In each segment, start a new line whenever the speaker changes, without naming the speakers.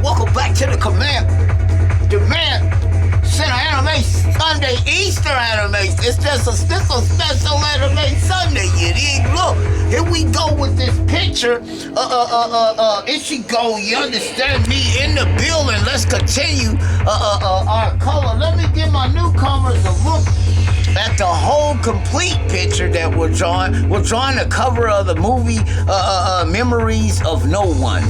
welcome back to the command. Center Anime Sunday Easter anime. It's just a special anime Sunday, you dig? Look, here we go with this picture. Ichigo, you understand me, in the building. Let's continue our color. Let me give my newcomers a look at the whole complete picture that we're drawing. We're drawing the cover of the movie Memories of Nobody.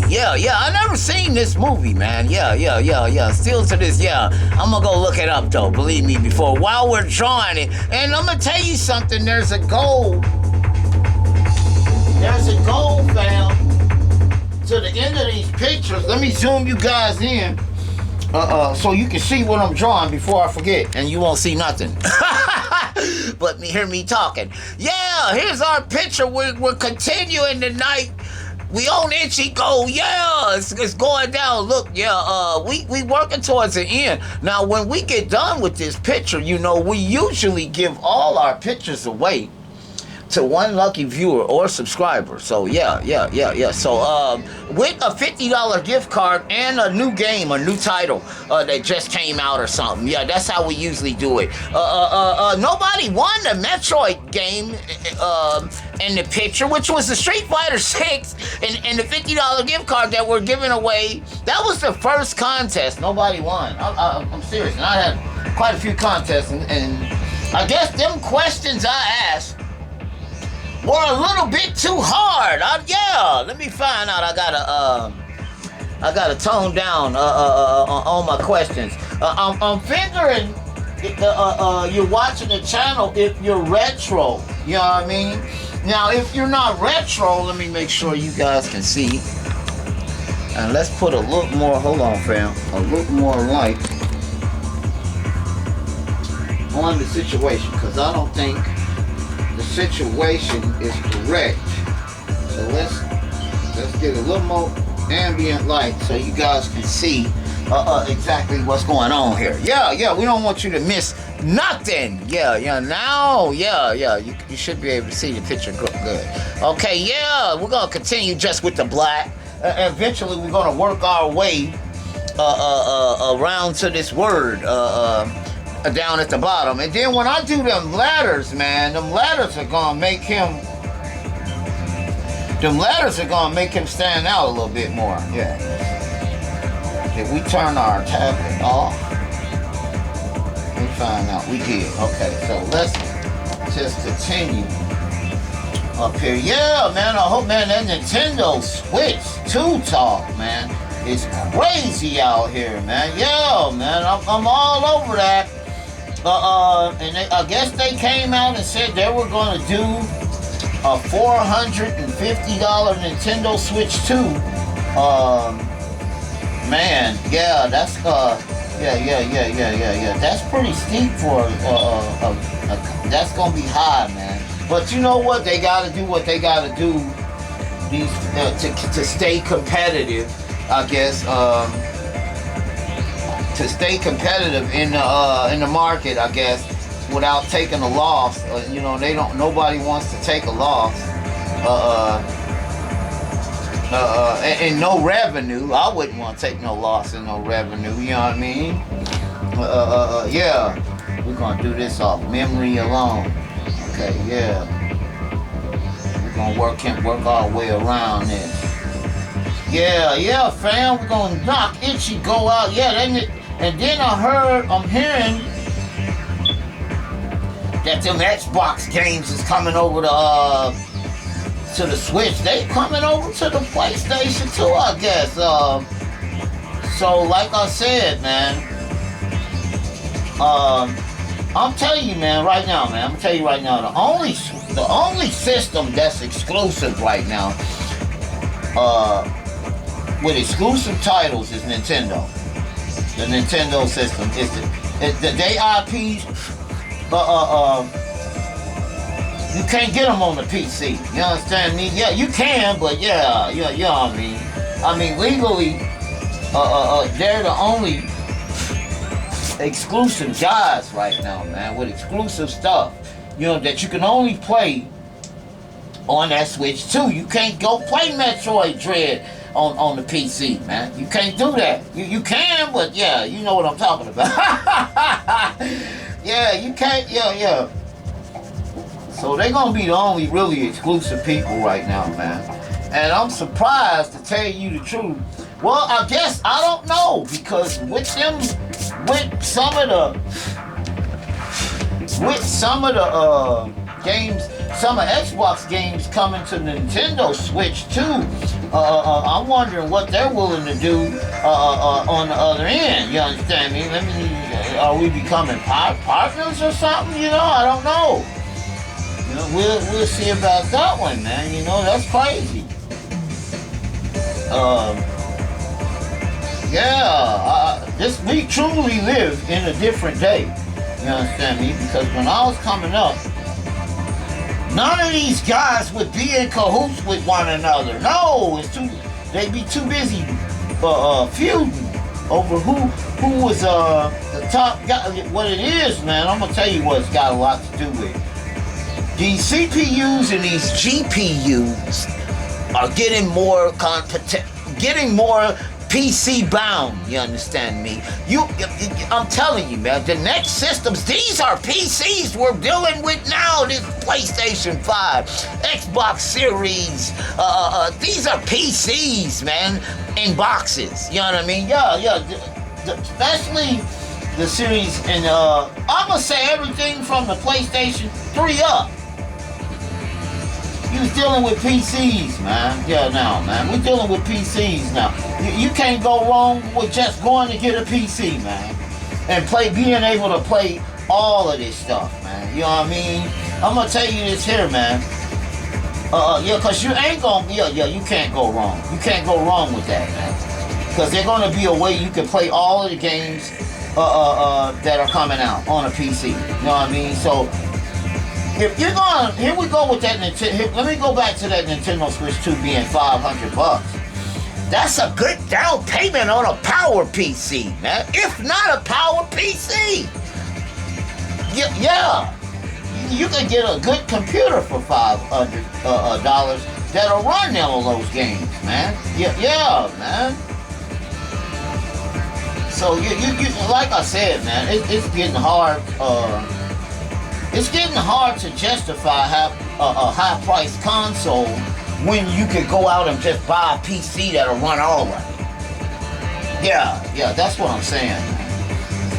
Yeah, I never seen this movie, man. Yeah. Still to this, I'm gonna go look it up though, believe me, while we're drawing it. And I'm gonna tell you something, there's a goal, fam, to the end of these pictures. Let me zoom you guys in. So you can see what I'm drawing before I forget, and you won't see nothing. But hear me talking. Yeah, here's our picture. We're continuing tonight. We on Ichigo. Yeah, it's going down. Look, we working towards the end. Now, when we get done with this picture, we usually give all our pictures away to one lucky viewer or subscriber. So yeah. So with a $50 gift card and a new game, a new title that just came out or something. Yeah, that's how we usually do it. Nobody won the Metroid game in the picture, which was the Street Fighter 6 and the $50 gift card that we're giving away. That was the first contest. Nobody won. I'm serious. And I had quite a few contests, and I guess them questions I asked were a little bit too hard. Let me find out. I gotta tone down on my questions. I'm figuring you're watching the channel if you're retro. You know what I mean? Now, if you're not retro, let me make sure you guys can see. And let's put a little more. Hold on, fam. A little more light on the situation, because I don't think the situation is correct. So let's get a little more ambient light so you guys can see exactly what's going on here. Yeah, we don't want you to miss nothing. You should be able to see the picture good. Okay, we're gonna continue just with the black. Eventually we're gonna work our way around to this word down at the bottom. And then when I do them ladders, man, them ladders are gonna make him stand out a little bit more. Yeah. If we turn our tablet off, we find out we did. Okay, so let's just continue up here. Yeah, man, I hope, man, that Nintendo Switch 2 talk, man, it's crazy out here, man. Yeah, man, I'm all over that. And I guess they came out and said they were going to do a $450 Nintendo Switch 2. Man, yeah, that's that's pretty steep for that's gonna be high, man. But you know what? They gotta do what they gotta do. To stay competitive, I guess. To stay competitive in the market, I guess, without taking a loss. Nobody wants to take a loss. And no revenue. I wouldn't want to take no loss and no revenue. You know what I mean? We're gonna do this off memory alone. Okay, yeah. We're gonna work our way around this. Yeah, fam. We're gonna knock Ichigo out. Yeah, and then I'm hearing that them Xbox games is coming over to the Switch. They coming over to the PlayStation too, I guess. So like I said, man, I'm telling you, man, right now, man. The only system that's exclusive right now, with exclusive titles, is Nintendo. The Nintendo system is the IPs. You can't get them on the PC. You understand me? Yeah, you can, but you know what I mean. I mean, legally, they're the only exclusive guys right now, man, with exclusive stuff, that you can only play on that Switch 2. You can't go play Metroid Dread on the PC, man. You can't do that. You can, but yeah, you know what I'm talking about. Yeah, you can't. Yeah. So they're gonna be the only really exclusive people right now, man. And I'm surprised, to tell you the truth. Well, I guess I don't know, because with some of the games, some of Xbox games coming to Nintendo Switch too. I'm wondering what they're willing to do on the other end. You understand me? Are we becoming partners or something? You know, I don't know. You know, we'll see about that one, man. You know, that's crazy. We truly live in a different day. You understand me? Because when I was coming up, none of these guys would be in cahoots with one another. No, they'd be too busy feuding over who was the top guy. What it is, man, I'm gonna tell you what it's got a lot to do with. These CPUs and these GPUs are getting more PC bound, you understand me? I'm telling you, man, the next systems, these are PCs we're dealing with now. This PlayStation 5, Xbox Series, these are PCs, man, in boxes, you know what I mean? Yeah, especially the series, and I'm gonna say everything from the PlayStation 3 up. You was dealing with PCs, man. Yeah, now, man. We're dealing with PCs now. You can't go wrong with just going to get a PC, man. And being able to play all of this stuff, man. You know what I mean? I'm going to tell you this here, man. Because you ain't going to... Yeah, you can't go wrong. You can't go wrong with that, man. Because there's going to be a way you can play all of the games that are coming out on a PC. You know what I mean? So... if you're going, here we go with that Nintendo. Let me go back to that Nintendo Switch 2 being $500. That's a good down payment on a power PC, man. If not a power PC, yeah, you can get a good computer for $500 that'll run all those games, man. Yeah, man. So you like I said, man, it's getting hard. It's getting hard to justify a high-priced console when you could go out and just buy a PC that'll run all of it. Yeah, that's what I'm saying, man.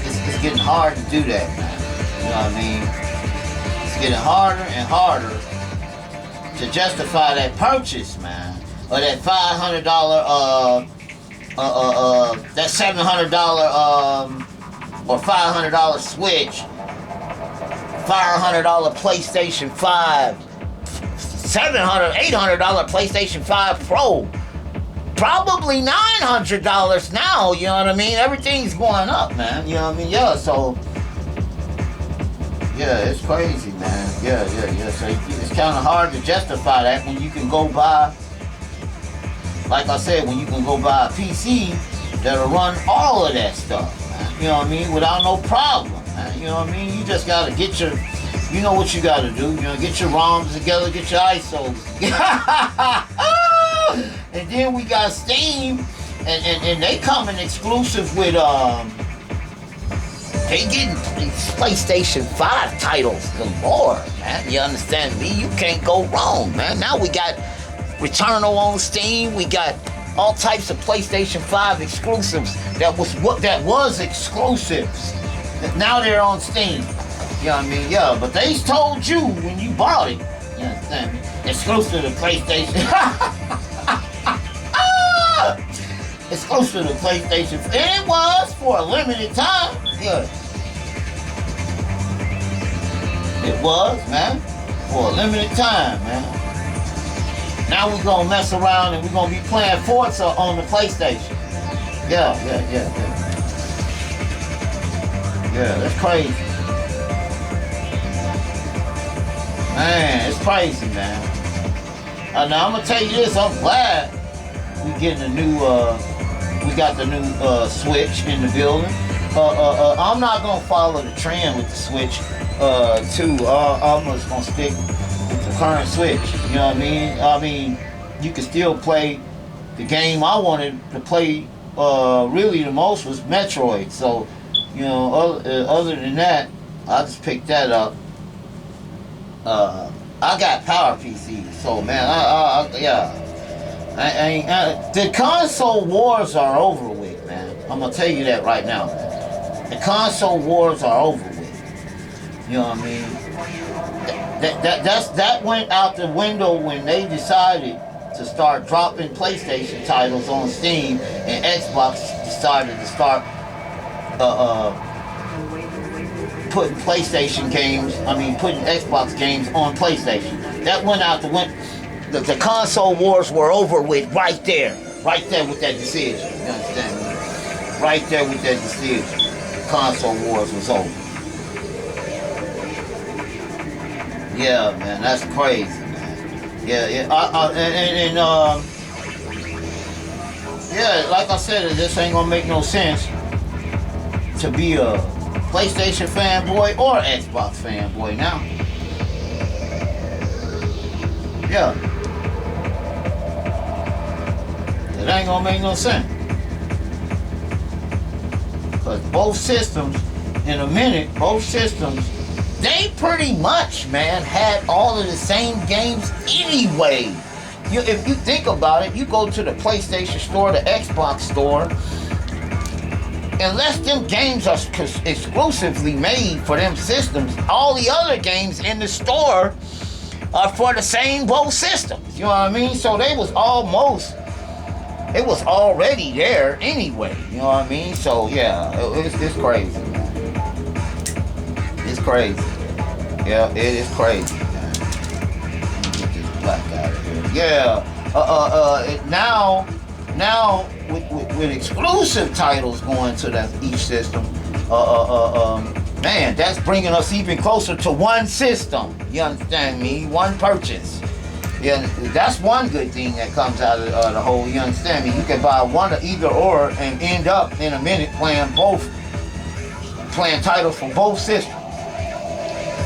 It's getting hard to do that, man. You know what I mean? It's getting harder and harder to justify that purchase, man. Or that $500, that $700, or $500 Switch. $500 PlayStation 5, $700, $800 PlayStation 5 Pro, probably $900 now, you know what I mean? Everything's going up, man, you know what I mean? Yeah, so, yeah, it's crazy, man. Yeah, so it's kind of hard to justify that when you can go buy, like I said, when you can go buy a PC that'll run all of that stuff, man, you know what I mean, without no problem. You know what I mean? You just gotta get your, you know what you gotta do. You know, get your ROMs together, get your ISOs. And then we got Steam, and they coming exclusive with they getting PlayStation 5 titles galore, man. You understand me? You can't go wrong, man. Now we got Returnal on Steam. We got all types of PlayStation 5 exclusives that was exclusives. Now they're on Steam. You know what I mean? Yeah, but they told you when you bought it. You understand me? Exclusive to PlayStation. Exclusive to PlayStation. And it was for a limited time. Yeah. It was, man. For a limited time, man. Now we're gonna mess around and we're gonna be playing Forza on the PlayStation. Yeah. Yeah, that's crazy. Man, it's crazy, man. Now I'm gonna tell you this, I'm glad we getting a new we got the new Switch in the building. I'm not gonna follow the trend with the Switch 2. I'm just gonna stick with the current Switch. You know what I mean? I mean, you can still play the game I wanted to play really the most was Metroid. So, you know, other than that, I just picked that up. I got Power PC, so man, the console wars are over with, man. I'm gonna tell you that right now, man. The console wars are over with. You know what I mean? That went out the window when they decided to start dropping PlayStation titles on Steam, and Xbox decided to start putting PlayStation games, putting Xbox games on PlayStation. That went out the window. The console wars were over with right there with that decision. You understand me? Right there with that decision. The console wars was over. Yeah, man, that's crazy, man. Yeah. Yeah, like I said, this ain't gonna make no sense to be a PlayStation fanboy or Xbox fanboy now. Yeah. It ain't gonna make no sense. Because both systems, in a minute, they pretty much, man, had all of the same games anyway. If you think about it, you go to the PlayStation store, the Xbox store, unless them games are exclusively made for them systems, all the other games in the store are for the same both systems. You know what I mean? So it was already there anyway. You know what I mean? So yeah, it's crazy, man. It's crazy. Yeah, it is crazy, man. Let me get this black out of here. Yeah. Now with exclusive titles going to each system, man, that's bringing us even closer to one system. You understand me? One purchase. Yeah, that's one good thing that comes out of the whole. You understand me? You can buy one of either or and end up in a minute playing titles from both systems.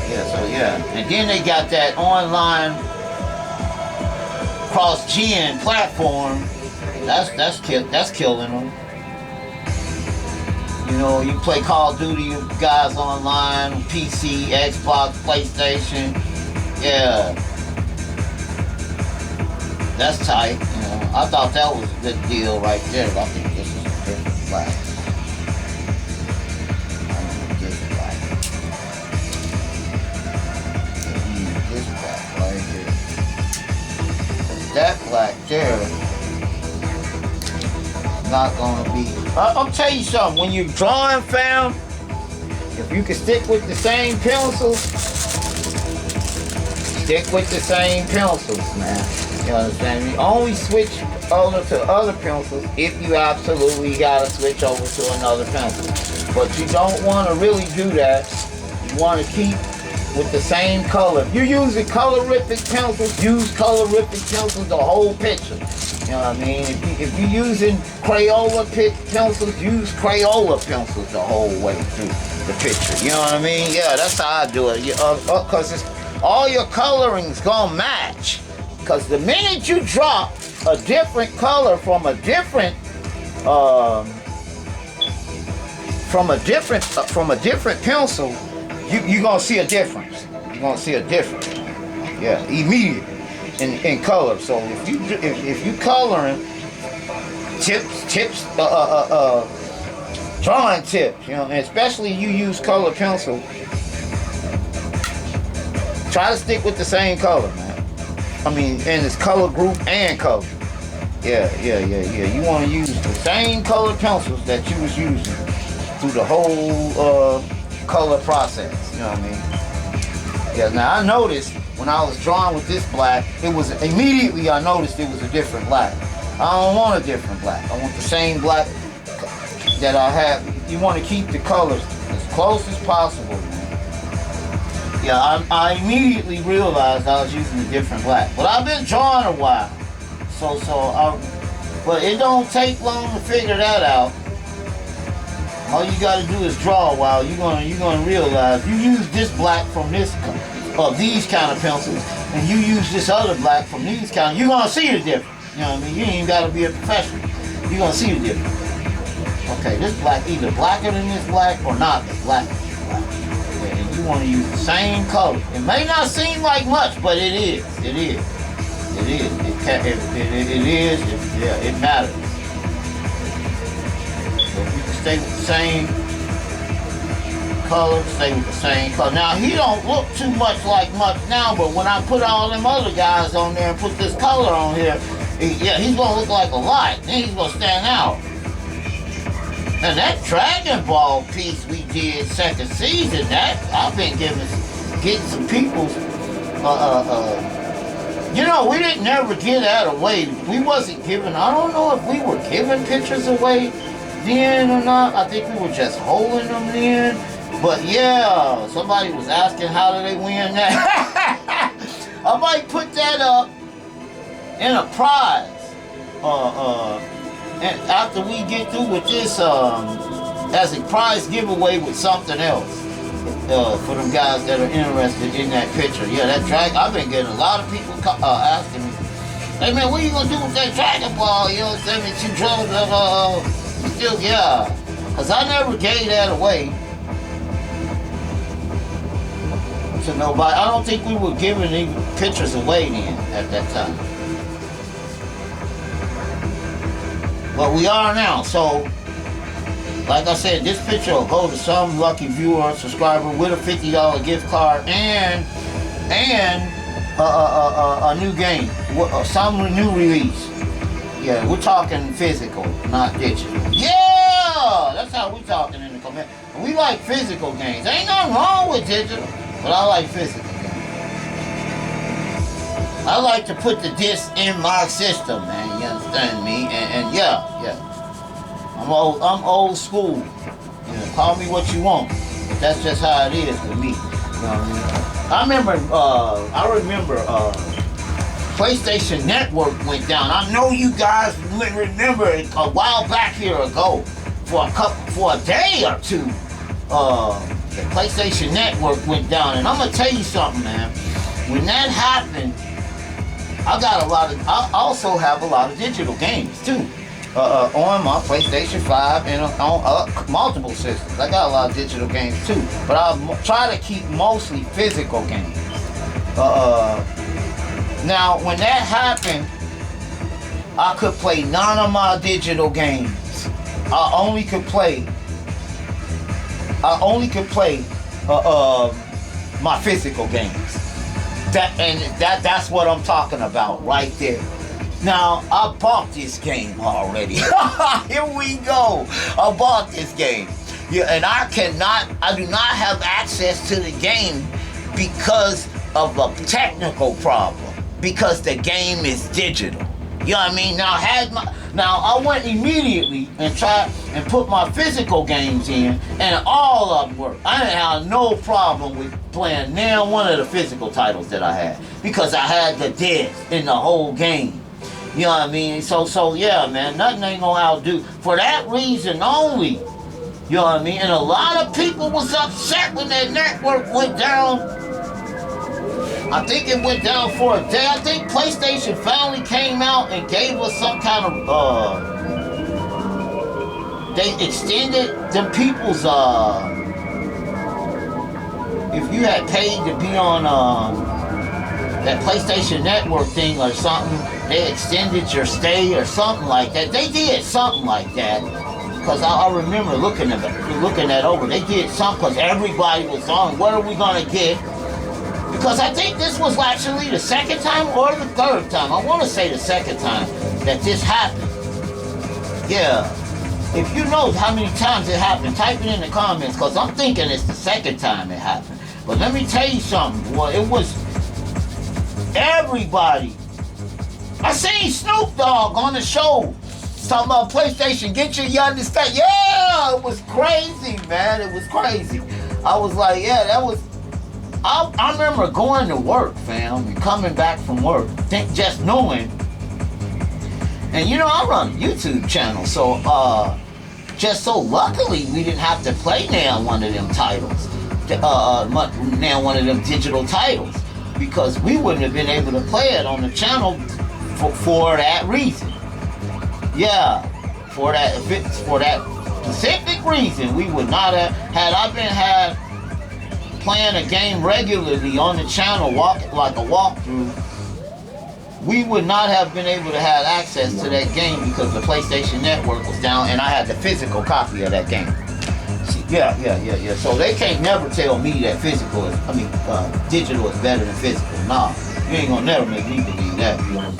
Yeah, so yeah, and then they got that online cross-gen platform. That's killing them. You know, you play Call of Duty, you guys online, PC, Xbox, PlayStation. Yeah. That's tight, you know. I thought that was a good deal right there. I think this is a different black. This black. This black right here. That black there. Not gonna be. I'll tell you something. When you're drawing, fam, if you can stick with the same pencils, stick with the same pencils, man. You understand me? Only switch over to other pencils if you absolutely gotta switch over to another pencil. But you don't want to really do that. You want to keep with the same color. If you're using colorific pencils, use colorific pencils the whole picture. You know what I mean? If you're using Crayola pencils, use Crayola pencils the whole way through the picture. You know what I mean? Yeah, that's how I do it. Because all your coloring's gonna match. Because the minute you drop a different color from a different pencil, you're gonna see a difference. You're gonna see a difference. Yeah, immediately. In color. So if you coloring tips, drawing tips, you know, and especially you use color pencil, try to stick with the same color, man. And it's color group and color. Yeah. You want to use the same color pencils that you was using through the whole color process. You know what I mean? Yeah. Now I noticed. When I was drawing with this black, immediately I noticed it was a different black. I don't want a different black. I want the same black that I have. You want to keep the colors as close as possible, man. Yeah, I immediately realized I was using a different black. But I've been drawing a while. But it don't take long to figure that out. All you gotta do is draw a while. You're gonna realize you use this black from these kind of pencils, and you use this other black from these kind. You're gonna see the difference. You know what I mean? You ain't even gotta be a professional. You're gonna see the difference. Okay, this black either blacker than this black or not black. Yeah, and you want to use the same color. It may not seem like much, but it is. It is. It is. It is. Yeah, it matters. So if you can stay with the same color, stay with the same color. Now he don't look too much like much now, but when I put all them other guys on there and put this color on here, he's gonna look like a lot. Then he's gonna stand out. And that Dragon Ball piece we did second season, that I've been getting some people's you know, we didn't never give that away. We wasn't giving, I don't know if we were giving pictures away then or not. I think we were just holding them then. But yeah, somebody was asking how did they win that. I might put that up in a prize. And after we get through with this, as a prize giveaway with something else for them guys that are interested in that picture. Yeah, that dragon. I've been getting a lot of people asking me, "Hey man, what are you gonna do with that Dragon Ball? You know, 72 drugs." Still, yeah, cause I never gave that away to nobody. I don't think we were giving any pictures away then at that time. But we are now, so like I said, this picture will go to some lucky viewer or subscriber with a $50 gift card and a new game, some new release. Yeah, we're talking physical, not digital. Yeah, that's how we talking in the comment. We like physical games. Ain't nothing wrong with digital, but I like physical games. I like to put the disc in my system, man. You understand me? And yeah. I'm old school. You know, call me what you want. But that's just how it is with me. You know what I mean? I remember PlayStation Network went down. I know you guys remember it a while back here ago, for a day or two. The PlayStation Network went down, and I'm gonna tell you something, man. When that happened, I also have a lot of digital games too. On my PlayStation 5 and on multiple systems. I got a lot of digital games too, but I try to keep mostly physical games. Now, when that happened, I could play none of my digital games. I only could play my physical games. That's what I'm talking about right there. Now, I bought this game already. Here we go. I bought this game. Yeah, and I do not have access to the game because of a technical problem. Because the game is digital. You know what I mean? Now I went immediately and tried and put my physical games in, and all of them worked. I didn't have no problem with playing now one of the physical titles that I had, because I had the disc in the whole game. You know what I mean? So yeah, man, nothing ain't gonna outdo. For that reason only, you know what I mean? And a lot of people was upset when that network went down. I think it went down for a day. I think PlayStation finally came out and gave us some kind of, they extended them people's, if you had paid to be on that PlayStation Network thing or something, they extended your stay or something like that. They did something like that. Because I remember looking that over. They did something because everybody was on, what are we going to get? Because I think this was actually the second time or the third time. I want to say the second time that this happened. Yeah. If you know how many times it happened, type it in the comments, because I'm thinking it's the second time it happened. But let me tell you something. Well, it was everybody. I seen Snoop Dogg on the show talking about PlayStation. Get you understand? Yeah, it was crazy, man. It was crazy. I was like, yeah, that was. I remember going to work, fam, and coming back from work, just knowing. And you know, I run a YouTube channel, so just so luckily we didn't have to play now one of them titles, now one of them digital titles, because we wouldn't have been able to play it on the channel for that reason. Yeah, for that specific reason, we would not have had I been playing a game regularly on the channel, like a walkthrough. We would not have been able to have access to that game because the PlayStation Network was down, and I had the physical copy of that game. Yeah. So they can't never tell me that digital is better than physical. Nah, you ain't gonna never make me believe that. You know?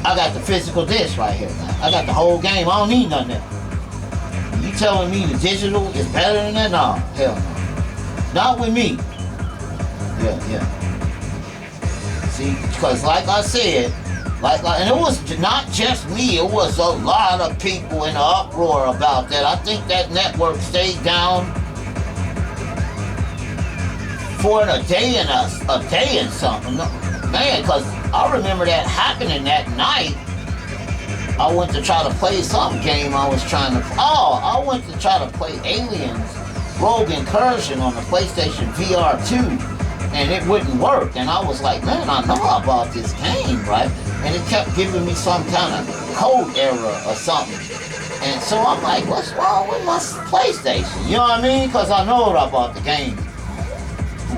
I got the physical disc right here, man. I got the whole game. I don't need nothing else. You telling me the digital is better than that? Nah, hell no. Not with me. Yeah. See, because like I said, and it was not just me, it was a lot of people in the uproar about that. I think that network stayed down for a day and something. Man, because I remember that happening that night. I went to try to play some game I went to try to play Aliens Rogue Incursion on the PlayStation VR 2, and it wouldn't work. And I was like, man, I know about this game, right? And it kept giving me some kind of code error or something. And so I'm like, what's wrong with my PlayStation? You know what I mean? Because I know about the game.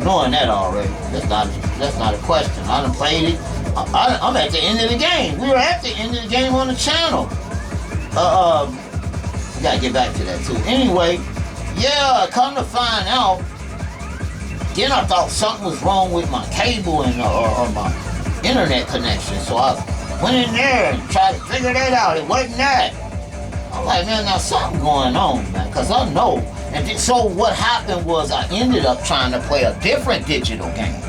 Knowing that already, that's not a question. I done played it. I'm at the end of the game. We were at the end of the game on the channel. We gotta get back to that too. Anyway, yeah, come to find out, then I thought something was wrong with my cable and or my internet connection. So I went in there and tried to figure that out. It wasn't that. I'm like, man, now something going on, man, because I know. And so what happened was I ended up trying to play a different digital game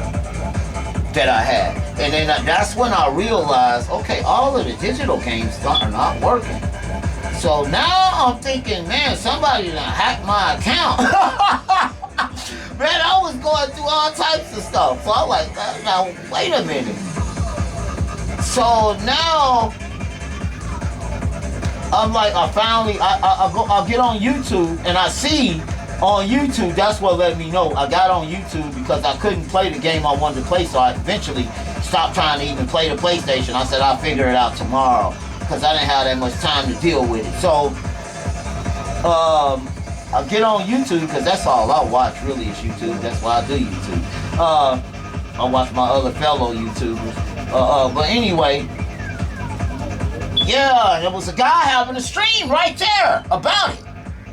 that I had. And then that's when I realized, okay, all of the digital games are not working. So now I'm thinking, man, somebody done hacked my account. Man, I was going through all types of stuff. So I'm like, now, wait a minute. So now, I'm like, I'll get on YouTube, and I see on YouTube, that's what let me know. I got on YouTube because I couldn't play the game I wanted to play, so I eventually stopped trying to even play the PlayStation. I said, I'll figure it out tomorrow, because I didn't have that much time to deal with it. So, I'll get on YouTube, because that's all I watch really is YouTube. That's why I do YouTube. I watch my other fellow YouTubers. But anyway, yeah, there was a guy having a stream right there about it.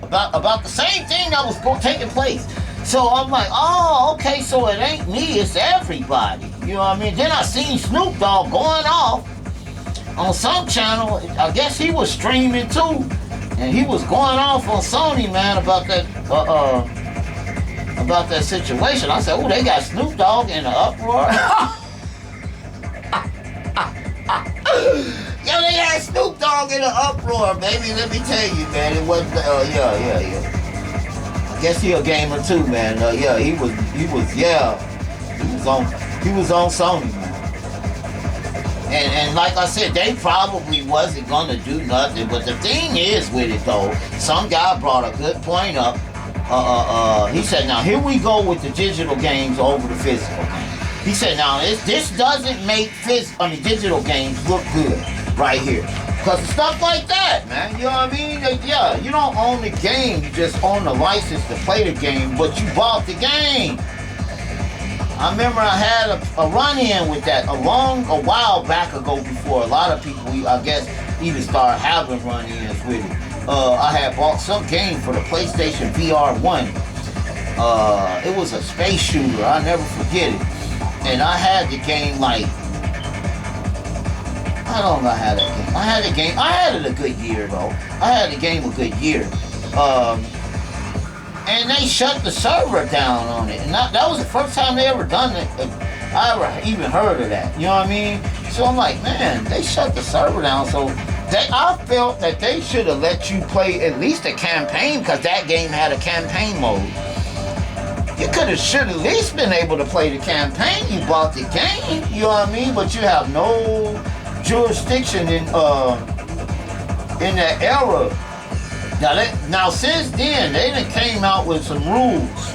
About the same thing that was taking place. So I'm like, oh, okay, so it ain't me, it's everybody. You know what I mean? Then I seen Snoop Dogg going off on some channel. I guess he was streaming too. And he was going off on Sony, man, about that situation. I said, oh, they got Snoop Dogg in an uproar. Yo, they had Snoop Dogg in an uproar, baby. Let me tell you, man. It wasn't. Yeah. I guess he a gamer too, man. Yeah, he was on Sony, man. And like I said, they probably wasn't gonna do nothing. But the thing is with it though, some guy brought a good point up. He said, now here we go with the digital games over the physical games. He said, now this doesn't make digital games look good right here. Because stuff like that, man, you know what I mean? Like, yeah, you don't own the game, you just own the license to play the game, but you bought the game. I remember I had a run-in with that a while back ago before a lot of people, I guess, even started having run-ins with it. I had bought some game for the PlayStation VR 1. It was a space shooter, I'll never forget it. And I had the game like, I don't know how that game. I had it a good year though. I had the game a good year. And they shut the server down on it. And that was the first time they ever done it. I ever even heard of that. You know what I mean? So I'm like, man, they shut the server down. So I felt that they should have let you play at least a campaign, because that game had a campaign mode. You should at least been able to play the campaign. You bought the game, you know what I mean? But you have no jurisdiction in that era. Now since then, they done came out with some rules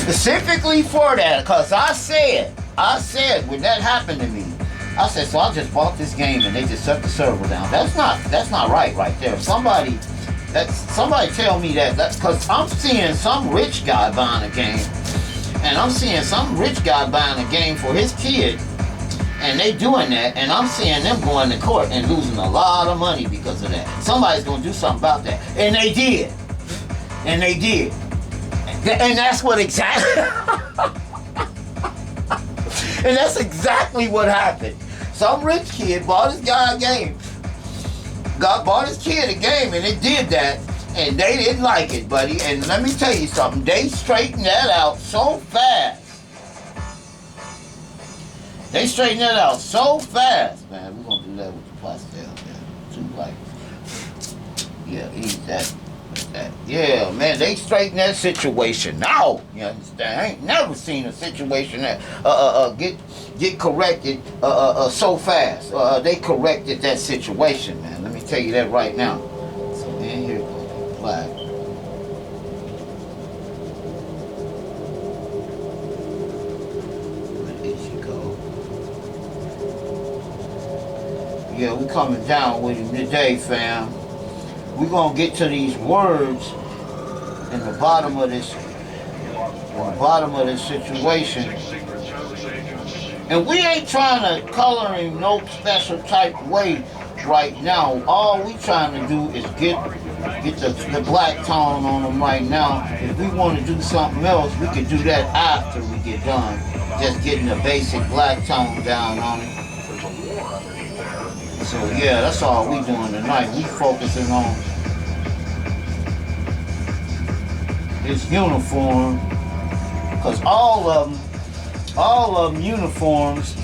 specifically for that. Cause I said when that happened to me, I said, so I just bought this game and they just shut the server down. That's not right there. Somebody tell me that's because I'm seeing some rich guy buying a game, and I'm seeing some rich guy buying a game for his kid, and they doing that, and I'm seeing them going to court and losing a lot of money because of that. Somebody's gonna do something about that, and they did, and that's what exactly. And that's exactly what happened. Some rich kid bought his guy a game. Bought his kid a game, and it did that, and they didn't like it, buddy. And let me tell you something. They straightened that out so fast. They straightened that out so fast, man. We're gonna do that with the pastel, man. 2 lights. Yeah, eat that. Yeah, man, they straighten that situation out. You understand? I ain't never seen a situation that get corrected so fast. They corrected that situation, man. Let me tell you that right now. So man, here goes black. There she go. Yeah, we coming down with him today, fam. We're going to get to these words in the bottom of this situation. And we ain't trying to color him no special type way right now. All we trying to do is get the black tone on him right now. If we want to do something else, we can do that after we get done. Just getting the basic black tone down on him. So yeah, that's all we doing tonight. We focusing on his uniform, because all of them uniforms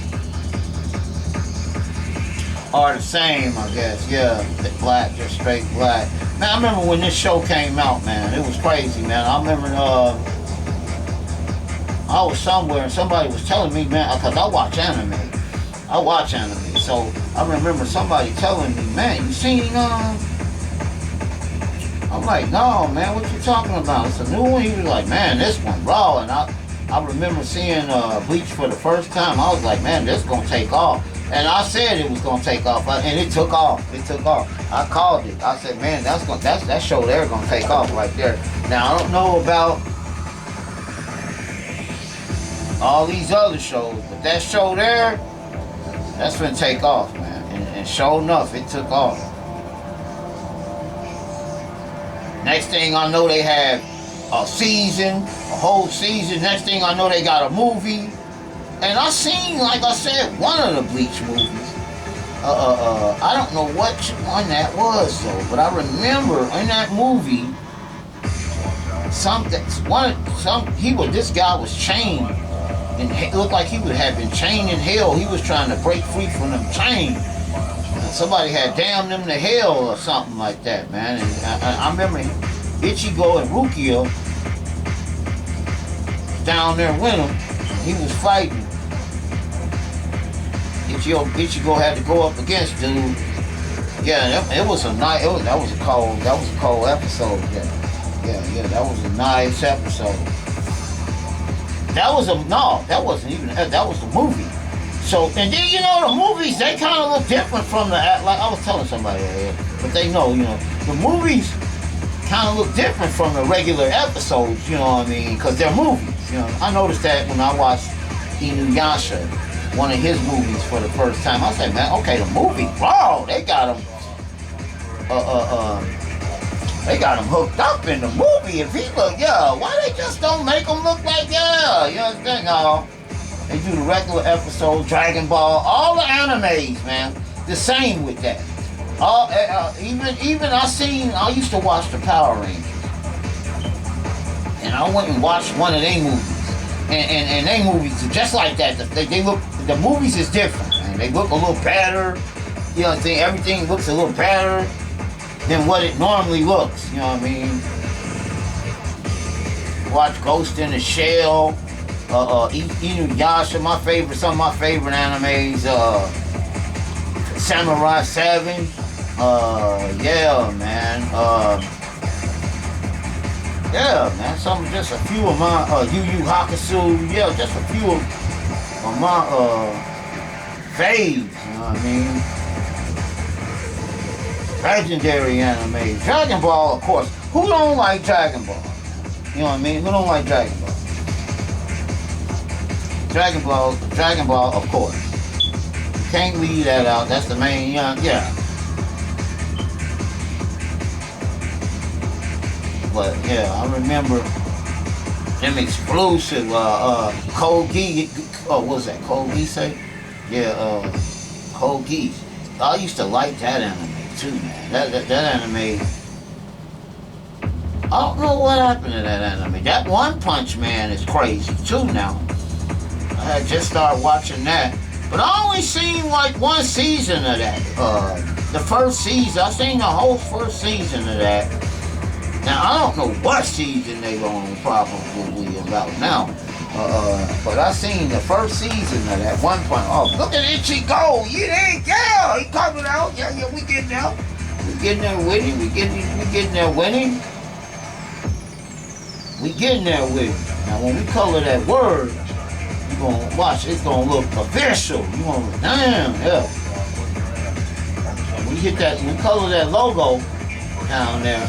are the same, I guess. Yeah, black, just straight black. Man, I remember when this show came out, man. It was crazy, man. I remember I was somewhere and somebody was telling me, man, because I watch anime. So I remember somebody telling me, man, you seen I'm like, no, man, what you talking about? It's a new one. He was like, man, this one raw. And I remember seeing Bleach for the first time. I was like, man, this gonna take off. And I said it was gonna take off, and it took off. I called it. I said, man, that show there gonna take off right there. Now I don't know about all these other shows, but that show there, that's gonna take off, man. And sure enough, it took off. Next thing I know, they have a whole season. Next thing I know, they got a movie. And I seen, like I said, one of the Bleach movies. I don't know which one that was though, but I remember in that movie, this guy was chained, and it looked like he would have been chained in hell. He was trying to break free from them chains. Somebody had damned him to hell or something like that, man. And I remember Ichigo and Rukia down there with him. He was fighting. Ichigo had to go up against dude. Yeah, that was a cold episode. Yeah, that was a nice episode. That was the movie. So, and then, the movies, they kind of look different from like I was telling somebody earlier, but they know, the movies kind of look different from the regular episodes, you know what I mean, because they're movies, I noticed that when I watched Inuyasha, one of his movies for the first time. I said, man, okay, the movie, wow, they got him, hooked up in the movie. If he look, why they just don't make him look like, you understand? No. They do the regular episode, Dragon Ball, all the animes, man. The same with that. Even I used to watch the Power Rangers, and I went and watched one of their movies, and they movies are just like that. They look, the movies is different, man. They look a little better. You know what I'm saying? Everything looks a little better than what it normally looks. You know what I mean? Watch Ghost in the Shell. Inuyasha, some of my favorite animes, Samurai 7, yeah, man, just a few of my, Yu Yu Hakusho, just a few of my fades, you know what I mean? Legendary anime. Dragon Ball, of course. Who don't like Dragon Ball? You know what I mean? Who don't like Dragon Ball? Dragon Ball, of course. Can't leave that out. That's the main, yeah. But yeah, I remember them exclusive Code Geass. Oh, what was that? Code Geass say? Yeah, Code Geass. I used to like that anime too, man. That anime. I don't know what happened to that anime. That One Punch Man is crazy too now. I had just started watching that, but I only seen like one season of that. The first season. I seen the whole first season of that. Now I don't know what season they on probably about now. But I seen the first season of that One Punch. Oh, look at Ichigo! Yeah, he coming out. Yeah, we getting out. We getting there with him. We getting there with him. We getting there with him. Now when we color that word, you gonna watch. It's gonna look official. You gonna damn yeah. When we hit that, we color that logo down there.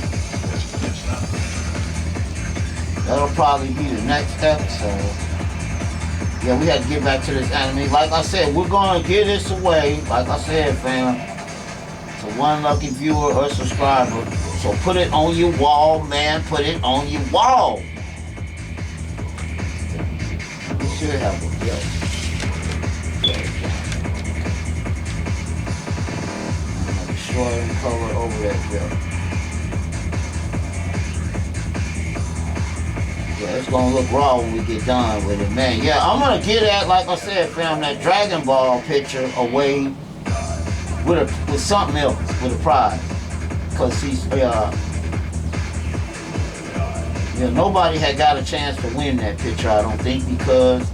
That'll probably be the next episode. Yeah, we had to get back to this anime. Like I said, we're gonna give this away. Like I said, fam, to one lucky viewer or subscriber. So put it on your wall, man. Put it on your wall. We should have a bill. I'm gonna destroy and cover over that bill. Yeah, it's gonna look raw when we get done with it, man. Yeah, I'm gonna get at, like I said, fam, that Dragon Ball picture away with something else, with a prize. Cause he's, nobody had got a chance to win that picture, I don't think, because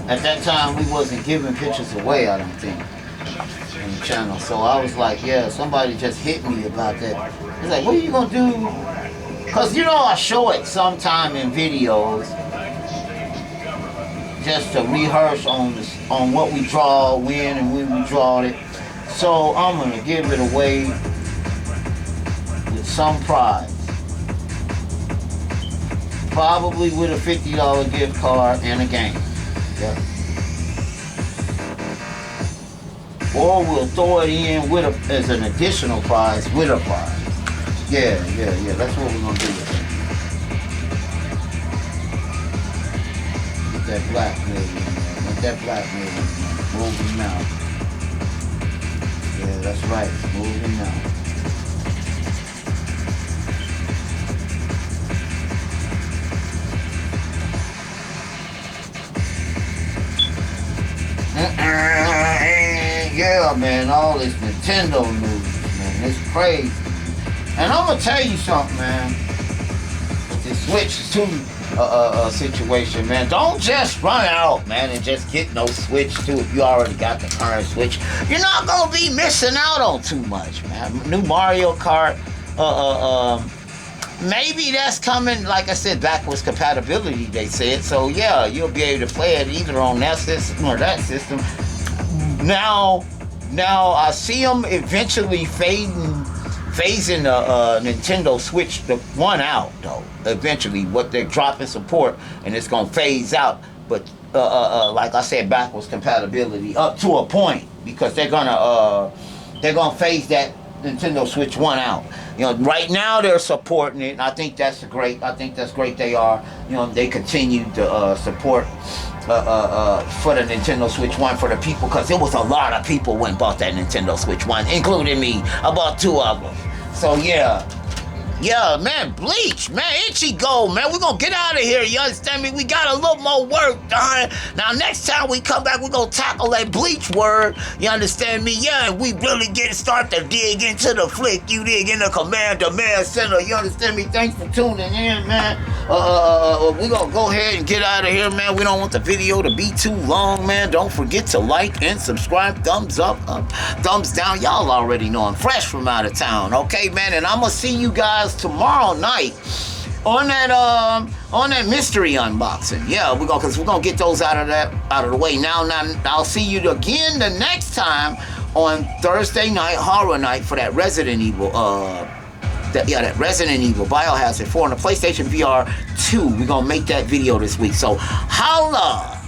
at that time we wasn't giving pictures away, I don't think, on the channel. So I was like, yeah, somebody just hit me about that. It's like, what are you gonna do? Cause I show it sometime in videos just to rehearse on what we draw, when and when we draw it. So I'm gonna give it away with some prize. Probably with a $50 gift card and a game. Yeah. Or we'll throw it in as an additional prize with a prize. Yeah, that's what we're gonna do with it. Get that black nigga in there. Get that black nigga in there. Move him out. Yeah, that's right. Move him out. Yeah, man, all this Nintendo news, man, it's crazy. And I'm gonna tell you something, man. This Switch 2 situation, man. Don't just run out, man, and just get no Switch 2 if you already got the current Switch. You're not gonna be missing out on too much, man. New Mario Kart, maybe that's coming, like I said, backwards compatibility, they said. So yeah, you'll be able to play it either on that system or that system. Now I see them eventually phasing the Nintendo Switch the one out, though. Eventually, what they're dropping support, and it's gonna phase out. But like I said, backwards compatibility up to a point, because they're gonna phase that Nintendo Switch 1 out. Right now they're supporting it, and I think that's great. They are. They continue to support for the Nintendo Switch 1 for the people, because there was a lot of people went and bought that Nintendo Switch 1, including me. I bought 2 of them. So yeah, man, Bleach, man, Ichigo, man, we're gonna get out of here, you understand me? We got a little more work done. Now next time we come back, we're gonna tackle that Bleach word, you understand me? Yeah, and we really start to dig into the flick, you dig in the Command Center, you understand me? Thanks for tuning in, man. We're gonna go ahead and get out of here, man. We don't want the video to be too long, man. Don't forget to like and subscribe. Thumbs up, thumbs down. Y'all already know I'm fresh from out of town, okay, man? And I'm gonna see you guys tomorrow night on that mystery unboxing. Yeah, we're gonna get those out of the way now. I'll see you again the next time on Thursday night, horror night, for that Resident Evil that Resident Evil Biohazard 4 on the PlayStation VR 2. We're gonna make that video this week. So holla!